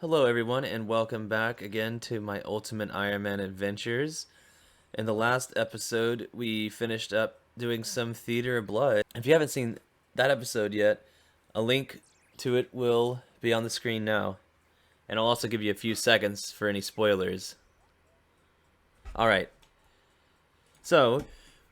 Hello everyone and welcome back again to my Ultimate Iron Man adventures. In the last episode we finished up doing some Theater of Blood. If you haven't seen that episode yet, a link to it will be on the screen now. And I'll also give you a few seconds for any spoilers. Alright, so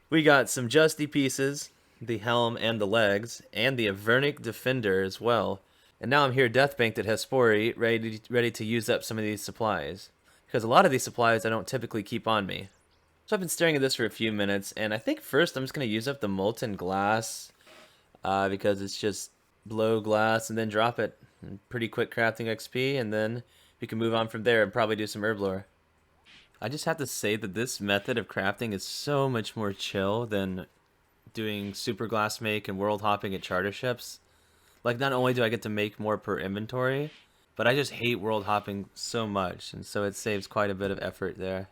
we got some Justy pieces, the helm and the legs, and the Avernic Defender as well. And now I'm here deathbanked at Hespori, ready to use up some of these supplies. Because a lot of these supplies I don't typically keep on me. So I've been staring at this for a few minutes, and I think first I'm just going to use up the molten glass. Because it's just blow glass and then drop it. Pretty quick crafting XP, and then we can move on from there and probably do some herblore. I just have to say that this method of crafting is so much more chill than doing super glass make and world hopping at charter ships. Like, not only do I get to make more per inventory, but I just hate world hopping so much, and so it saves quite a bit of effort there.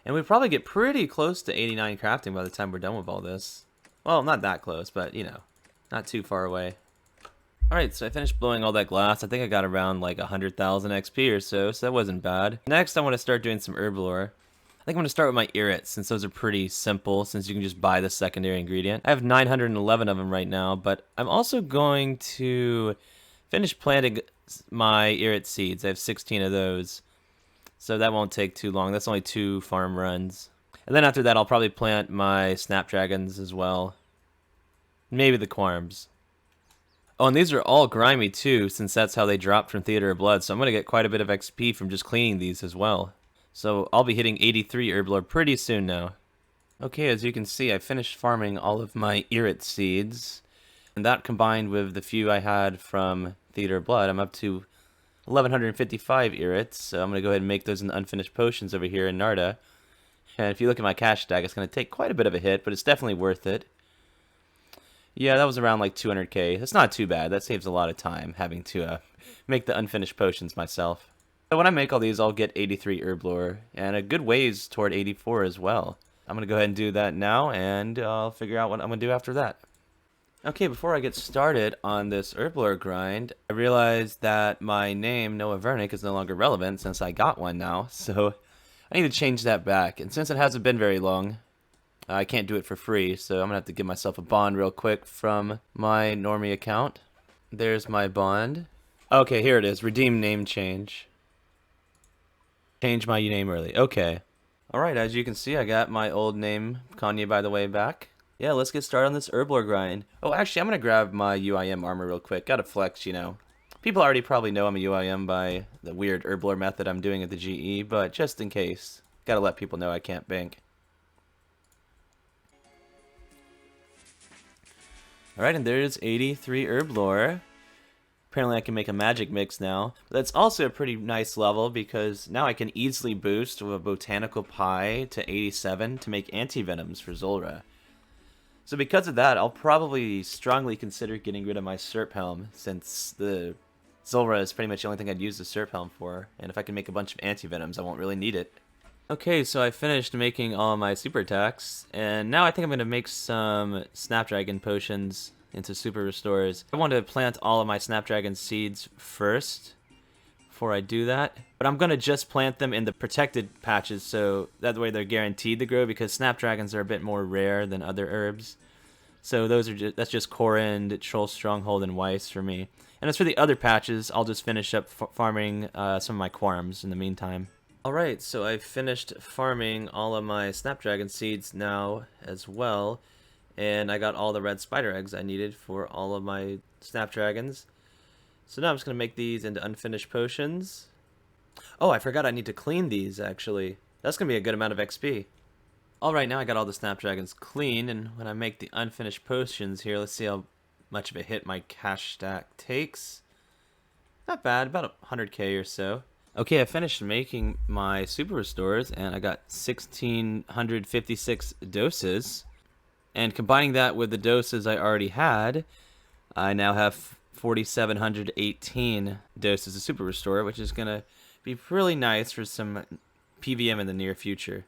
And we probably get pretty close to 89 crafting by the time we're done with all this. Well, not that close, but, you know, not too far away. Alright, so I finished blowing all that glass. I think I got around like 100,000 XP or so that wasn't bad. Next, I want to start doing some herblore. I think I'm going to start with my irrits, since those are pretty simple, since you can just buy the secondary ingredient. I have 911 of them right now, but I'm also going to finish planting my irrit seeds. I have 16 of those, so that won't take too long. That's only 2 farm runs. And then after that, I'll probably plant my snapdragons as well. Maybe the quarms. Oh, and these are all grimy too, since that's how they dropped from Theater of Blood, so I'm going to get quite a bit of XP from just cleaning these as well. So I'll be hitting 83 herblore pretty soon now. Okay, as you can see, I finished farming all of my irrit seeds, and that combined with the few I had from Theater of Blood, I'm up to 1155 irrits, so I'm going to go ahead and make those into unfinished potions over here in Narda. And if you look at my cash stack, it's going to take quite a bit of a hit, but it's definitely worth it. Yeah, that was around like 200k. That's not too bad. That saves a lot of time having to make the unfinished potions myself. So when I make all these, I'll get 83 herblore, and a good ways toward 84 as well. I'm going to go ahead and do that now, and I'll figure out what I'm going to do after that. Okay, before I get started on this herblore grind, I realized that my name, Noah Vernick, is no longer relevant since I got one now, so I need to change that back. And since it hasn't been very long, I can't do it for free, so I'm going to have to give myself a bond real quick from my normie account. There's my bond. Okay, here it is. Redeem name change. Change my name early. Okay. Alright, as you can see, I got my old name, Kanye, by the way, back. Yeah, let's get started on this herblore grind. Oh, actually, I'm going to grab my UIM armor real quick. Gotta flex, you know. People already probably know I'm a UIM by the weird herblore method I'm doing at the GE, but just in case, gotta let people know I can't bank. Alright, and there's 83 herblore. Apparently I can make a magic mix now. But that's also a pretty nice level because now I can easily boost with a botanical pie to 87 to make anti-venoms for Zulrah. So because of that, I'll probably strongly consider getting rid of my Serp Helm, since the Zulrah is pretty much the only thing I'd use the Serp Helm for, and if I can make a bunch of anti-venoms, I won't really need it. Okay, so I finished making all my super attacks, and now I think I'm going to make some Snapdragon potions into super restores. I want to plant all of my Snapdragon seeds first before I do that, but I'm going to just plant them in the protected patches so that way they're guaranteed to grow, because Snapdragons are a bit more rare than other herbs. So that's just Korend, Troll Stronghold, and Weiss for me. And as for the other patches, I'll just finish up farming some of my Quarms in the meantime. Alright, so I've finished farming all of my Snapdragon seeds now as well, and I got all the red spider eggs I needed for all of my Snapdragons. So now I'm just going to make these into unfinished potions. Oh, I forgot I need to clean these, actually. That's going to be a good amount of XP. Alright, now I got all the Snapdragons clean, and when I make the unfinished potions here, let's see how much of a hit my cash stack takes. Not bad, about 100k or so. Okay, I finished making my super restores, and I got 1,656 doses. And combining that with the doses I already had, I now have 4,718 doses of super restore, which is going to be really nice for some PVM in the near future.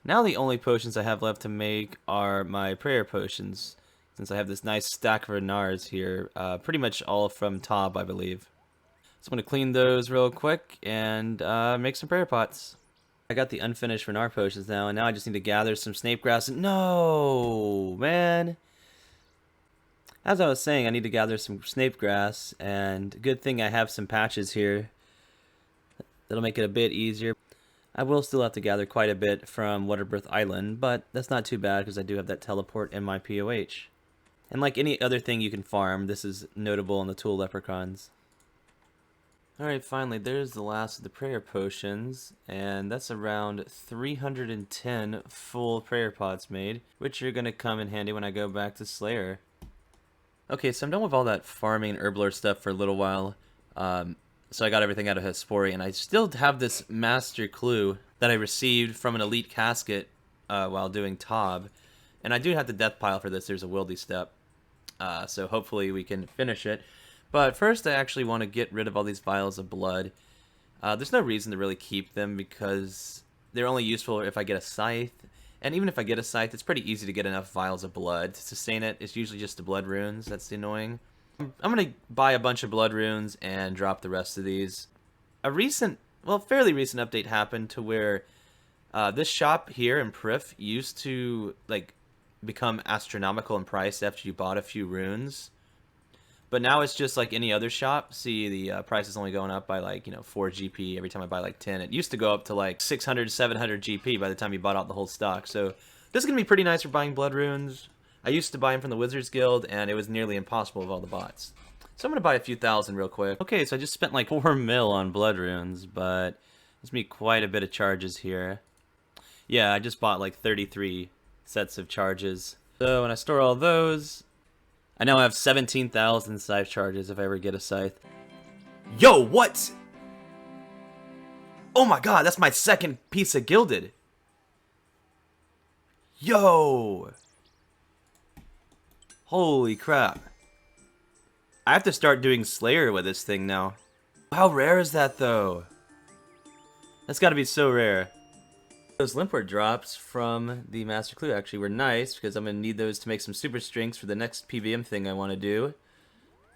Now the only potions I have left to make are my prayer potions, since I have this nice stack of Renards here, pretty much all from Tob, I believe. So I'm going to clean those real quick and make some prayer pots. I got the unfinished Renar potions now, and now I just need to gather some snape grass. No, man. As I was saying, I need to gather some snape grass, and good thing I have some patches here. That'll make it a bit easier. I will still have to gather quite a bit from Waterbirth Island, but that's not too bad because I do have that teleport in my POH. And like any other thing you can farm, this is notable in the Tool Leprechauns. Alright, finally, there's the last of the prayer potions, and that's around 310 full prayer pots made, which are going to come in handy when I go back to Slayer. Okay, so I'm done with all that farming and Herblore stuff for a little while, so I got everything out of Hespori, and I still have this Master Clue that I received from an Elite Casket while doing Tob, and I do have the death pile for this. There's a Wildy step, so hopefully we can finish it. But first I actually want to get rid of all these vials of blood. There's no reason to really keep them because they're only useful if I get a scythe. And even if I get a scythe, it's pretty easy to get enough vials of blood to sustain it. It's usually just the blood runes that's annoying. I'm going to buy a bunch of blood runes and drop the rest of these. A recent, well, fairly recent update happened to where this shop here in Prif used to like become astronomical in price after you bought a few runes. But now it's just like any other shop. See, the price is only going up by like, 4 GP every time I buy like 10. It used to go up to like 600, 700 GP by the time you bought out the whole stock. So this is going to be pretty nice for buying blood runes. I used to buy them from the Wizards Guild, and it was nearly impossible with all the bots. So I'm going to buy a few thousand real quick. Okay, so I just spent like 4 mil on blood runes, but there's me quite a bit of charges here. Yeah, I just bought like 33 sets of charges. So when I store all those, I now have 17,000 scythe charges if I ever get a scythe. Yo, what? Oh my god, that's my second piece of gilded. Yo. Holy crap. I have to start doing Slayer with this thing now. How rare is that though? That's gotta be so rare. Those Limpwort drops from the Master Clue actually were nice because I'm going to need those to make some super strengths for the next PVM thing I want to do.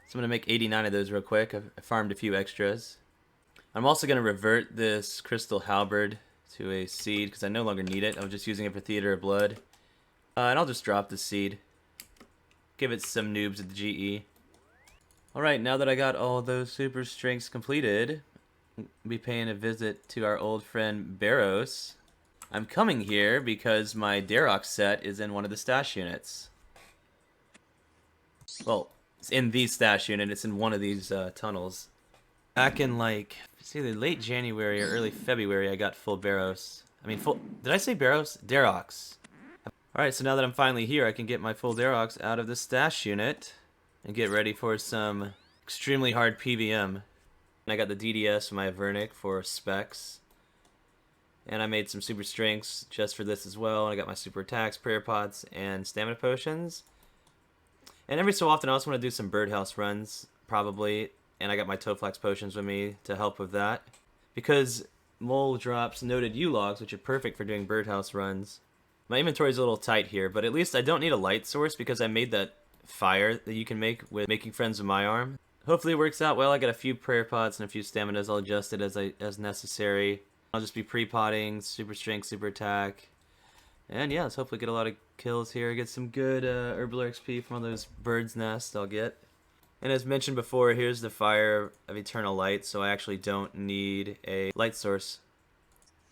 So I'm going to make 89 of those real quick. I farmed a few extras. I'm also going to revert this Crystal Halberd to a seed because I no longer need it. I was just using it for Theater of Blood. And I'll just drop the seed. Give it some noobs at the GE. Alright, now that I got all those super strengths completed, I'll be paying a visit to our old friend Barros. I'm coming here because my Darok set is in one of the stash units. Well, it's in the stash unit. It's in one of these tunnels. Back in like, it's either late January or early February, I got full Barros. I mean, full. Did I say Barros? Daroks. Alright, so now that I'm finally here, I can get my full Daroks out of the stash unit and get ready for some extremely hard PVM. And I got the DDS for my Vernic for specs. And I made some super strengths just for this as well. And I got my super attacks, prayer pots, and stamina potions. And every so often I also want to do some birdhouse runs, probably. And I got my toadflax potions with me to help with that. Because Mole drops noted U-logs, which are perfect for doing birdhouse runs. My inventory is a little tight here, but at least I don't need a light source because I made that fire that you can make with making friends with my arm. Hopefully it works out well. I got a few prayer pots and a few staminas. I'll adjust it as necessary. I'll just be pre-potting, super strength, super attack. And yeah, let's hopefully get a lot of kills here. Get some good Herblore XP from all those birds' nests I'll get. And as mentioned before, here's the Fire of Eternal Light, so I actually don't need a light source.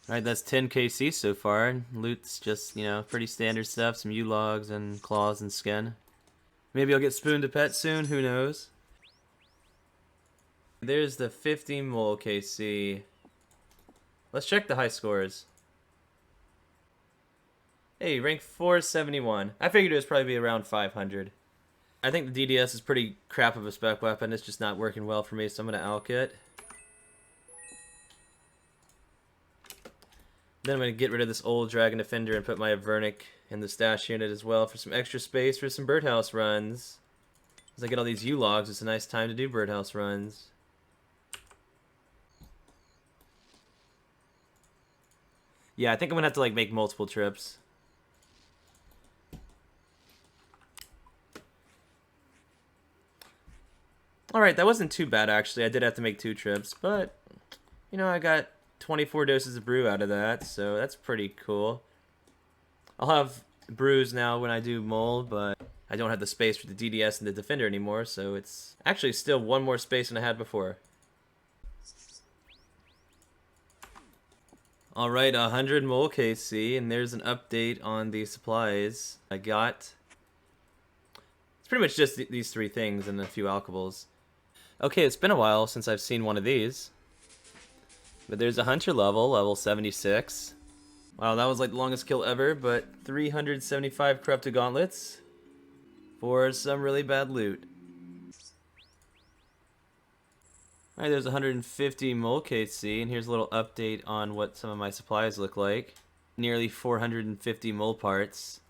Alright, that's 10 KC so far. Loot's just, pretty standard stuff. Some U-logs and claws and skin. Maybe I'll get Spoon to pet soon, who knows. There's the 50 mole KC. Let's check the high scores. Hey, rank 471. I figured it was probably be around 500. I think the DDS is pretty crap of a spec weapon. It's just not working well for me, so I'm going to alk it. Then I'm going to get rid of this old Dragon Defender and put my Vernic in the stash unit as well for some extra space for some birdhouse runs. As I get all these U-logs, it's a nice time to do birdhouse runs. Yeah, I think I'm gonna have to like make multiple trips. Alright, Alright, that wasn't too bad actually. I did have to make 2 trips, but you know, I got 24 doses of brew out of that, so that's pretty cool. I'll have brews now when I do mold, but I don't have the space for the DDS and the Defender anymore, so it's actually still 1 more space than I had before. Alright, 100 mole KC, and there's an update on the supplies I got. It's pretty much just these 3 things and a few alcohols. Okay, it's been a while since I've seen one of these. But there's a hunter level 76. Wow, that was like the longest kill ever, but 375 corrupted gauntlets for some really bad loot. Alright, there's 150 mole KC, and here's a little update on what some of my supplies look like. Nearly 450 mole parts.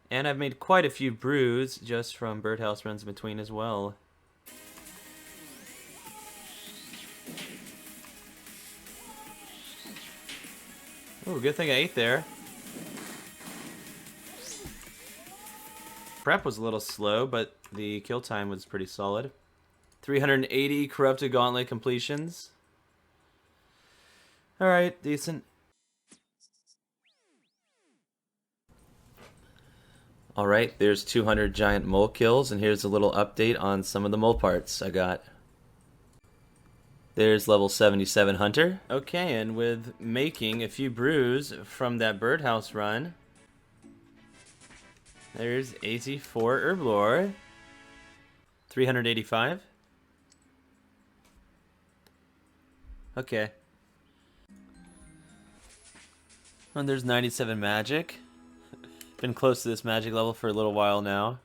And I've made quite a few brews just from birdhouse runs in between as well. Oh, good thing I ate there. Prep was a little slow, but the kill time was pretty solid. 380 corrupted gauntlet completions. Alright, decent. Alright, there's 200 giant mole kills, and here's a little update on some of the mole parts I got. There's level 77 hunter. Okay, and with making a few brews from that birdhouse run, there's 84 Herblore. 385. Okay. And there's 97 magic. Been close to this magic level for a little while now.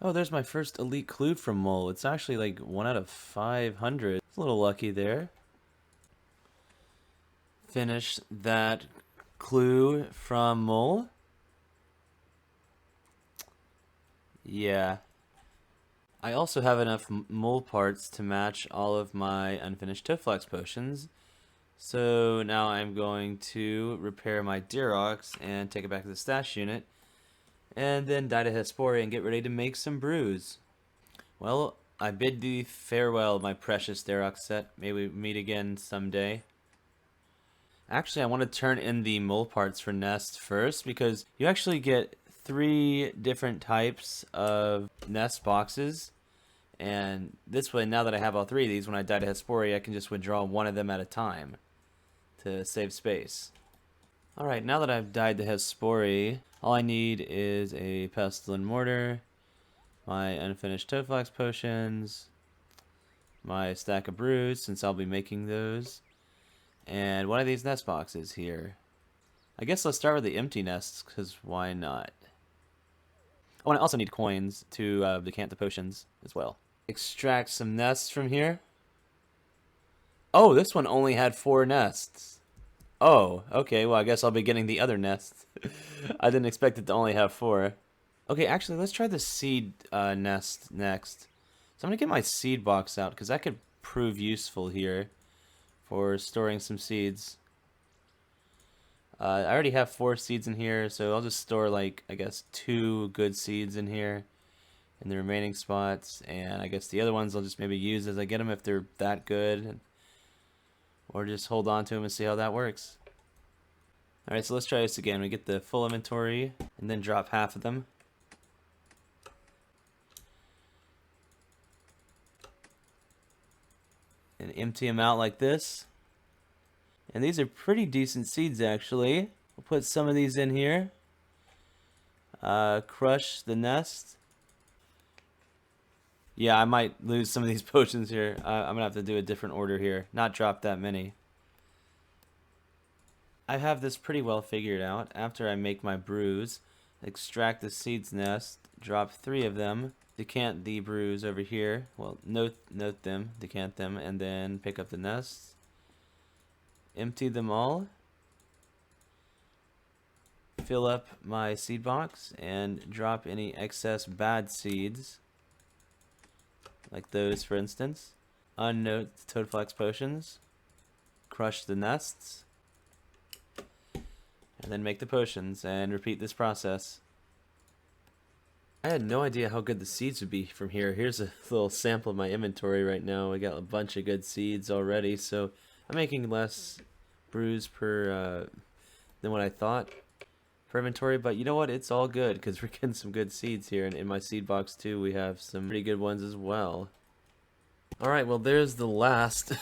Oh, there's my first elite clue from Mole. It's actually like 1 out of 500. It's a little lucky there. Finish that clue from Mole. Yeah. I also have enough mole parts to match all of my unfinished toadflax potions. So now I'm going to repair my Durox and take it back to the stash unit. And then dye to Hespore and get ready to make some brews. Well, I bid thee farewell, my precious Durox set. May we meet again someday. Actually, I want to turn in the mole parts for nests first, because you actually get 3 different types of nest boxes, and this way, now that I have all 3 of these, when I dye to Hespore, I can just withdraw 1 of them at a time to save space. Alright, now that I've dyed the Hespore, all I need is a pestle and mortar, my unfinished toadflax potions, my stack of brews, since I'll be making those, and one of these nest boxes here. I guess let's start with the empty nests, because why not? Oh, and I also need coins to decant the potions as well. Extract some nests from here. Oh, this one only had 4 nests. Oh, okay, well I guess I'll be getting the other nests. I didn't expect it to only have 4. Okay, actually, let's try the seed nest next. So I'm going to get my seed box out, because that could prove useful here for storing some seeds. I already have 4 seeds in here, so I'll just store, like, I guess 2 good seeds in here in the remaining spots, and I guess the other ones I'll just maybe use as I get them if they're that good, or just hold on to them and see how that works. Alright, so let's try this again. We get the full inventory, and then drop half of them. And empty them out like this. And these are pretty decent seeds, actually. We'll put some of these in here. Crush the nest. Yeah, I might lose some of these potions here. I'm going to have to do a different order here. Not drop that many. I have this pretty well figured out. After I make my brews, extract the seeds nest, drop 3 of them, decant the brews over here. Well, note them, decant them, and then pick up the nests. Empty them all. Fill up my seed box and drop any excess bad seeds, like those for instance. Unnote toadflax potions. Crush the nests. And then make the potions and repeat this process. I had no idea how good the seeds would be from here. Here's a little sample of my inventory right now. I got a bunch of good seeds already, so I'm making less brews per than what I thought for inventory. But you know what? It's all good because we're getting some good seeds here, and in my seed box too, we have some pretty good ones as well. All right, well, there's the last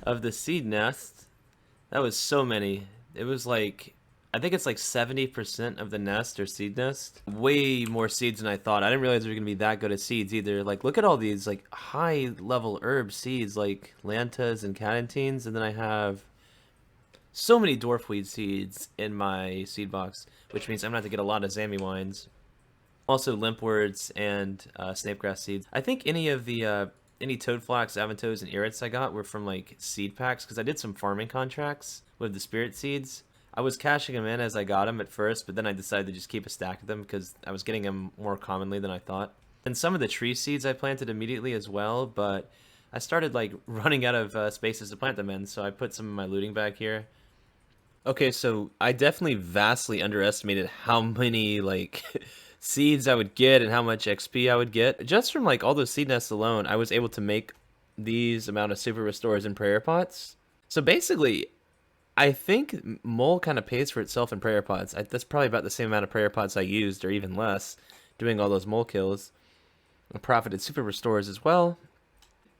of the seed nest. That was so many. It was like, I think it's like 70% of the nest or seed nest. Way more seeds than I thought. I didn't realize they were gonna be that good at seeds either. Like, look at all these like high level herb seeds like lantas and catentines, and then I have so many dwarfweed seeds in my seed box, which means I'm gonna have to get a lot of zammy wines. Also limpworts and snapegrass seeds. I think any of the any toadflax, avantos, and irits I got were from like seed packs because I did some farming contracts with the spirit seeds. I was cashing them in as I got them at first, but then I decided to just keep a stack of them because I was getting them more commonly than I thought. And some of the tree seeds I planted immediately as well, but I started like running out of spaces to plant them in, so I put some in my looting bag here. Okay, so I definitely vastly underestimated how many like seeds I would get and how much XP I would get. Just from like all those seed nests alone, I was able to make these amount of super restores and prayer pots. So basically, I think mole kind of pays for itself in prayer pots. That's probably about the same amount of prayer pots I used, or even less, doing all those mole kills. I profited super restores as well.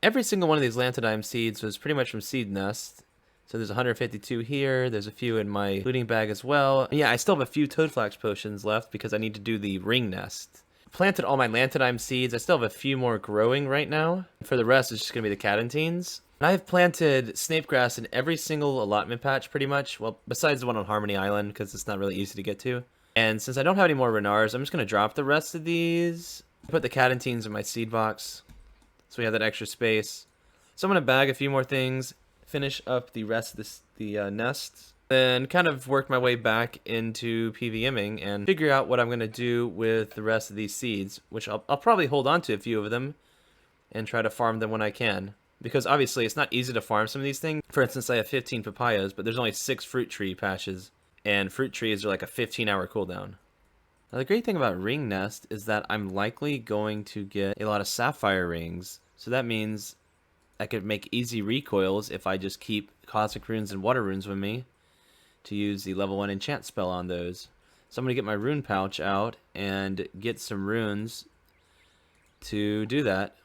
Every single one of these lanthanide seeds was pretty much from seed nest. So there's 152 here. There's a few in my looting bag as well. Yeah, I still have a few toadflax potions left because I need to do the ring nest. Planted all my lanthanide seeds. I still have a few more growing right now. For the rest, it's just going to be the catentines. I've planted snapegrass in every single allotment patch pretty much. Well, besides the one on Harmony Island because it's not really easy to get to. And since I don't have any more renars, I'm just going to drop the rest of these. Put the catentines in my seed box so we have that extra space. So I'm going to bag a few more things. Finish up the rest of the nest, then kind of work my way back into PVMing and figure out what I'm going to do with the rest of these seeds, which I'll probably hold on to a few of them and try to farm them when I can. Because obviously it's not easy to farm some of these things. For instance, I have 15 papayas, but there's only 6 fruit tree patches, and fruit trees are like a 15-hour cooldown. Now the great thing about ring nest is that I'm likely going to get a lot of sapphire rings, so that means I could make easy recoils if I just keep Cosmic Runes and Water Runes with me to use the level 1 enchant spell on those. So I'm going to get my rune pouch out and get some runes to do that.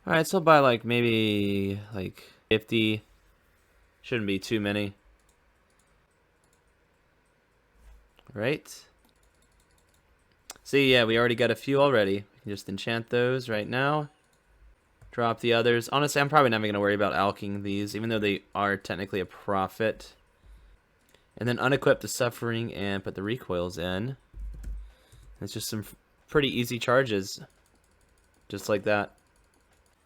Alright, so I'll buy like maybe like 50. Shouldn't be too many. Right? See, yeah, we already got a few already. We can just enchant those right now. Drop the others. Honestly, I'm probably not even going to worry about alching these, even though they are technically a profit. And then unequip the suffering and put the recoils in. It's just some pretty easy charges. Just like that.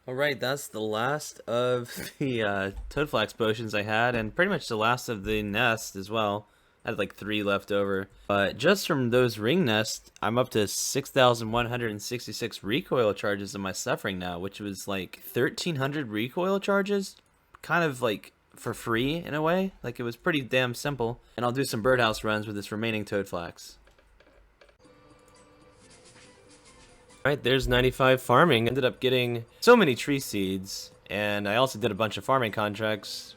Alright, that's the last of the toadflax potions I had, and pretty much the last of the nest as well. I had like 3 left over. But just from those ring nests, I'm up to 6,166 recoil charges in my suffering now, which was like 1,300 recoil charges, kind of like for free in a way. Like it was pretty damn simple. And I'll do some birdhouse runs with this remaining toadflax. Alright, there's 95 farming. Ended up getting so many tree seeds, and I also did a bunch of farming contracts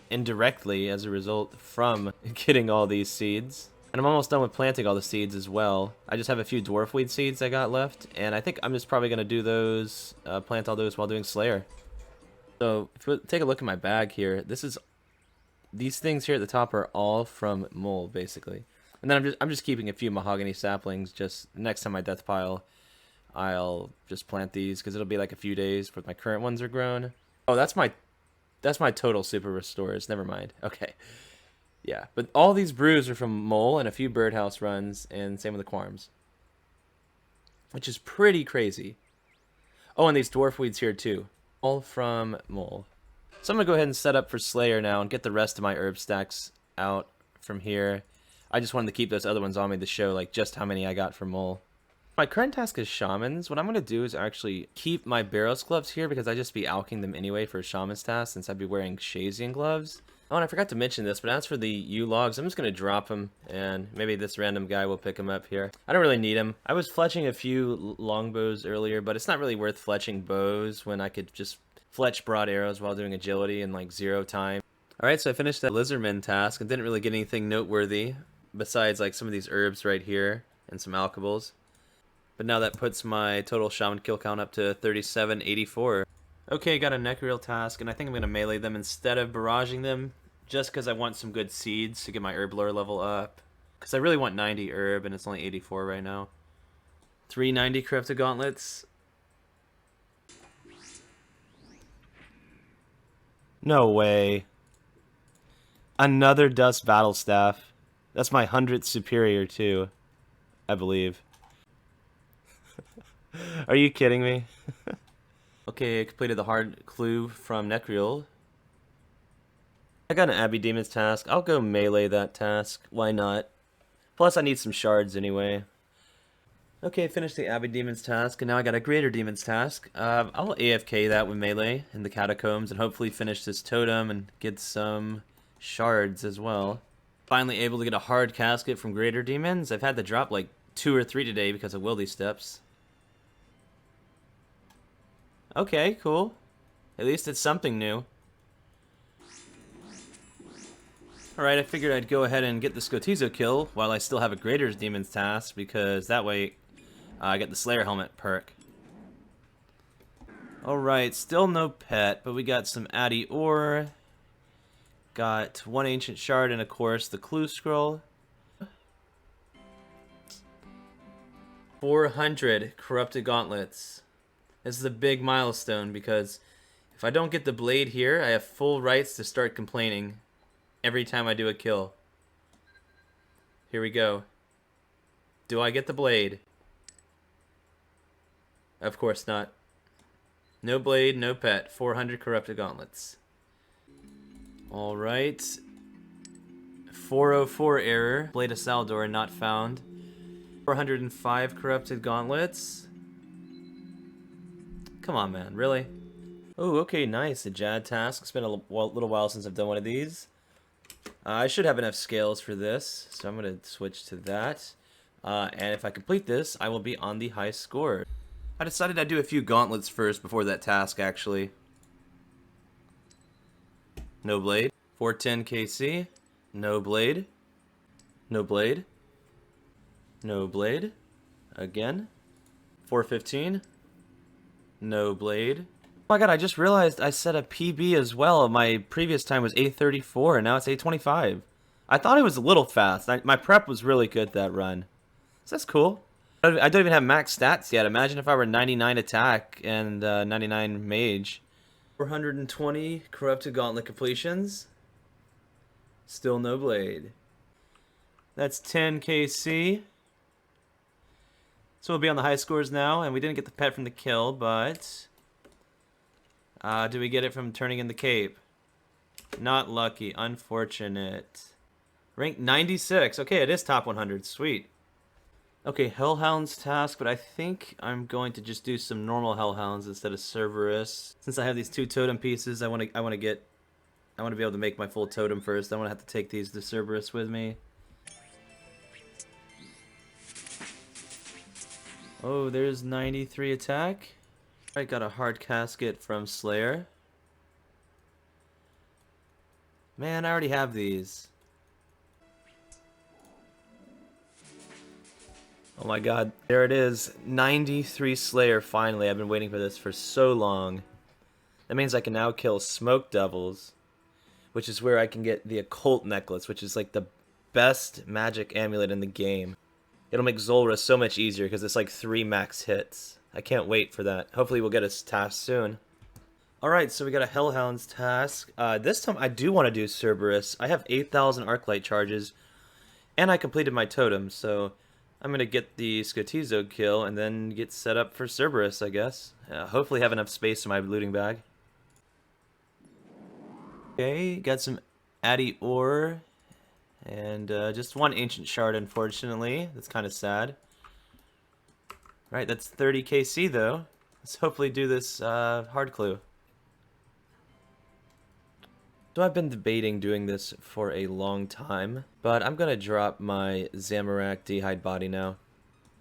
indirectly as a result from getting all these seeds. And I'm almost done with planting all the seeds as well. I just have a few dwarfweed seeds I got left, and I think I'm just probably going to do those, plant all those while doing Slayer. So if you take a look at my bag here, these things here at the top are all from mole basically. And then I'm just keeping a few mahogany saplings just next time my death pile. I'll just plant these because it'll be like a few days before my current ones are grown. Oh, that's my total super restores. Never mind. Okay. Yeah, but all these brews are from mole and a few birdhouse runs, and same with the quarms. Which is pretty crazy. Oh, and these dwarf weeds here too. All from mole. So I'm going to go ahead and set up for Slayer now and get the rest of my herb stacks out from here. I just wanted to keep those other ones on me to show like just how many I got from mole. My current task is shamans. What I'm going to do is actually keep my Barrows gloves here because I just be alching them anyway for a shaman's task since I'd be wearing Shazian gloves. Oh, and I forgot to mention this, but as for the U logs, I'm just going to drop them, and maybe this random guy will pick them up here. I don't really need them. I was fletching a few longbows earlier, but it's not really worth fletching bows when I could just fletch broad arrows while doing agility in like 0 time. Alright, so I finished that lizardman task and didn't really get anything noteworthy besides like some of these herbs right here and some alkables. But now that puts my total shaman kill count up to 3784. Okay, got a nechreel task, and I think I'm going to melee them instead of barraging them, just because I want some good seeds to get my herblore level up. Because I really want 90 herb, and it's only 84 right now. 390 corrupted gauntlets. No way. Another dust battle staff. That's my 100th superior too, I believe. Are you kidding me? Okay, I completed the hard clue from nechreel. I got an Abbey Demon's task. I'll go melee that task. Why not? Plus, I need some shards anyway. Okay, finished the Abbey Demon's task, and now I got a Greater Demon's task. I'll AFK that with melee in the catacombs, and hopefully finish this totem and get some shards as well. Finally able to get a hard casket from Greater Demons. I've had to drop like 2 or 3 today because of wildy steps. Okay, cool. At least it's something new. Alright, I figured I'd go ahead and get the Skotizo kill while I still have a Greater Demon's task, because that way I get the Slayer Helmet perk. Alright, still no pet, but we got some Addy Ore. Got 1 Ancient Shard and, of course, the Clue Scroll. 400 Corrupted Gauntlets. This is a big milestone, because if I don't get the blade here, I have full rights to start complaining every time I do a kill. Here we go. Do I get the blade? Of course not. No blade, no pet. 400 Corrupted Gauntlets. Alright. 404 error. Blade of Saldor not found. 405 Corrupted Gauntlets. Come on, man. Really? Oh, okay, nice. A Jad task. It's been a little while since I've done one of these. I should have enough scales for this, so I'm going to switch to that. And if I complete this, I will be on the high score. I decided I'd do a few gauntlets first before that task, actually. No blade. 410 KC. No blade. No blade. No blade. Again. 415. No blade. Oh my god, I just realized I set a PB as well. My previous time was 834, and now it's 825. I thought it was a little fast. My prep was really good that run. So that's cool. I don't even have max stats yet. Imagine if I were 99 attack and 99 mage. 420 corrupted gauntlet completions. Still no blade. That's 10 KC. So we'll be on the high scores now, and we didn't get the pet from the kill, but do we get it from turning in the cape? Not lucky. Unfortunate. Rank 96. Okay, it is top 100. Sweet. Okay, Hellhounds task, but I think I'm going to just do some normal Hellhounds instead of Cerberus. Since I have these 2 totem pieces, I want to be able to make my full totem first. I want to have to take these to Cerberus with me. Oh, there's 93 attack. I got a hard casket from Slayer. Man, I already have these. Oh my god, there it is. 93 Slayer, finally. I've been waiting for this for so long. That means I can now kill Smoke Devils, which is where I can get the Occult Necklace, which is like the best magic amulet in the game. It'll make Zulrah so much easier because it's like 3 max hits. I can't wait for that. Hopefully we'll get a task soon. Alright, so we got a Hellhounds task. This time I do want to do Cerberus. I have 8,000 Arclight charges, and I completed my totem, so I'm going to get the Skotizo kill and then get set up for Cerberus, I guess. Hopefully have enough space in my looting bag. Okay, got some Addy Ore. And just 1 Ancient Shard, unfortunately. That's kind of sad. Right, that's 30 KC, though. Let's hopefully do this hard clue. So I've been debating doing this for a long time, but I'm gonna drop my Zamorak D'hide body now.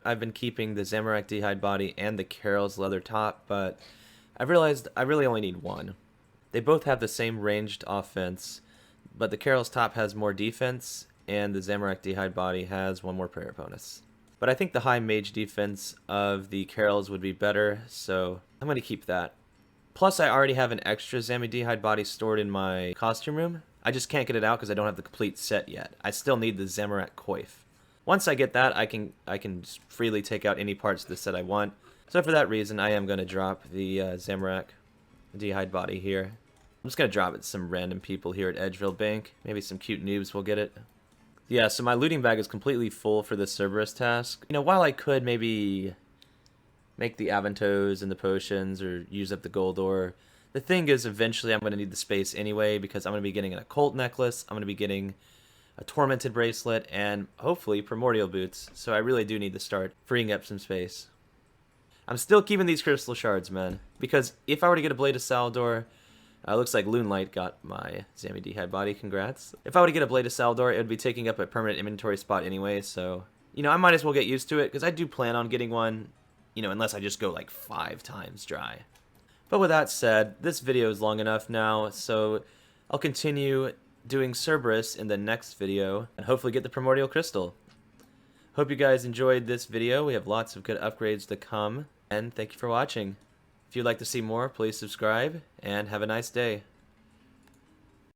I've been keeping the Zamorak D'hide body and the Carol's leather top, but I've realized I really only need one. They both have the same ranged offense, but the Carol's top has more defense, and the Zamorak D'hide body has one more prayer bonus. But I think the high mage defense of the Carol's would be better, so I'm gonna keep that. Plus, I already have an extra Zamorak D'hide body stored in my costume room. I just can't get it out because I don't have the complete set yet. I still need the Zamorak coif. Once I get that, I can just freely take out any parts of the set I want. So for that reason, I am going to drop the Zamorak D'hide body here. I'm just going to drop it to some random people here at Edgeville Bank. Maybe some cute noobs will get it. Yeah, so my looting bag is completely full for this Cerberus task. You know, while I could maybe make the Aventos and the potions or use up the gold ore, the thing is eventually I'm going to need the space anyway because I'm going to be getting an occult necklace, I'm going to be getting a tormented bracelet, and hopefully primordial boots, so I really do need to start freeing up some space. I'm still keeping these crystal shards, man, because if I were to get a Blade of Saldor, looks like Loonlight got my Zamorak D'hide body, congrats. If I were to get a Blade of Saldor, it would be taking up a permanent inventory spot anyway, so, you know, I might as well get used to it, because I do plan on getting one, you know, unless I just go like 5 times dry. But with that said, this video is long enough now, so I'll continue doing Cerberus in the next video and hopefully get the primordial crystal. Hope you guys enjoyed this video. We have lots of good upgrades to come, and thank you for watching. If you'd like to see more, please subscribe, and have a nice day.